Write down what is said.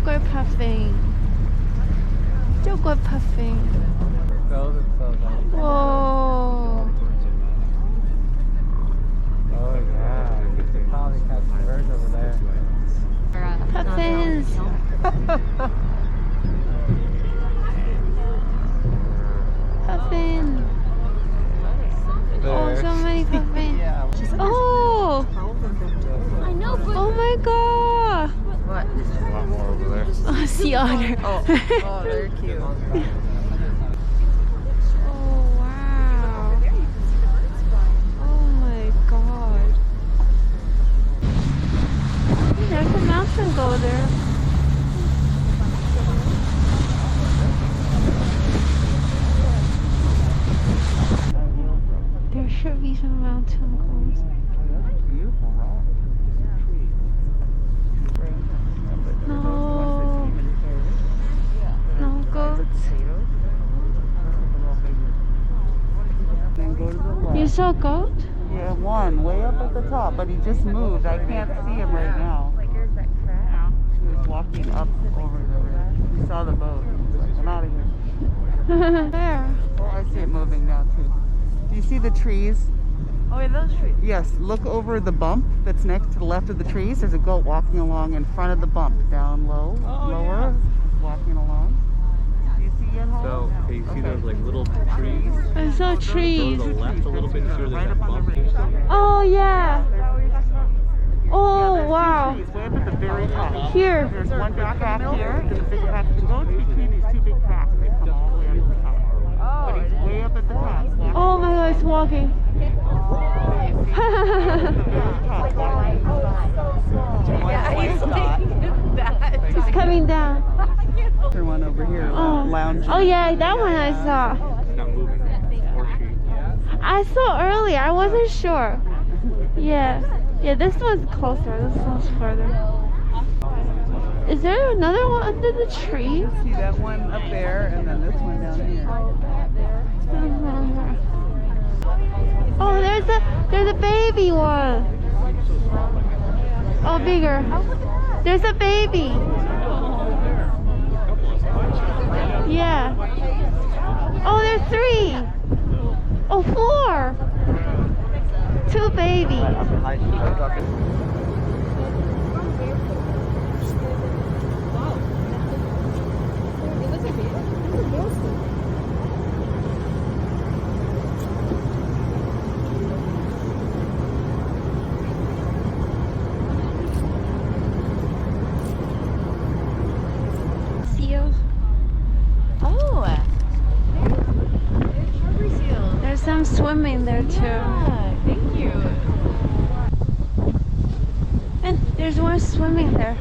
Chocolate puffing. Chocolate puffing. Whoa. Oh yeah, you can probably catch some birds over there. Puffins. Puffin. Oh, so many puffins. Yeah. Oh. I know, but Oh my god. what? There's a lot more over there. Oh, sea otter. Oh, they're cute. Oh wow. Oh my god. There's a mountain goat there. There should be some mountain goats. Beautiful rock. No. No goats. Then go to the left. You saw a goat? Yeah, one way up at the top, but he just moved. I can't see him right now. He was walking up over the ridge. He saw the boat. He's like, I'm out of here. Where? Oh, I see it moving now too. Do you see the trees? Oh, yeah, those trees. Yes, look over the bump that's next to the left of the trees. There's a goat walking along in front of the bump, down low, lower, walking along. Do you see it? So, okay, you see those like little trees? I saw Go trees. to the left a little bit, sure there's Right that up on the bump. ridge. Oh yeah. Oh There's wow. two trees way up at the very top. Here. There's one big crack here, and a big crack. The goats between these two big cracks. They come all the way up to the top. But he's way up at the top. walking Oh my god, it's walking. It's coming down. Another one over here, lounging. Oh yeah, that one I saw. It's not moving. Or she. I saw earlier. I wasn't sure. Yeah. Yeah, this one's closer. This one's further. Is there another one under the tree? See that one up there, and then this one down here. Oh, there's a baby one. Oh, bigger. There's a baby. Yeah. Oh, there's 3. Oh, 4. 2 babies. Seals. Oh, there's seals. There's some swimming there too. Yeah, thank you. And there's one swimming there.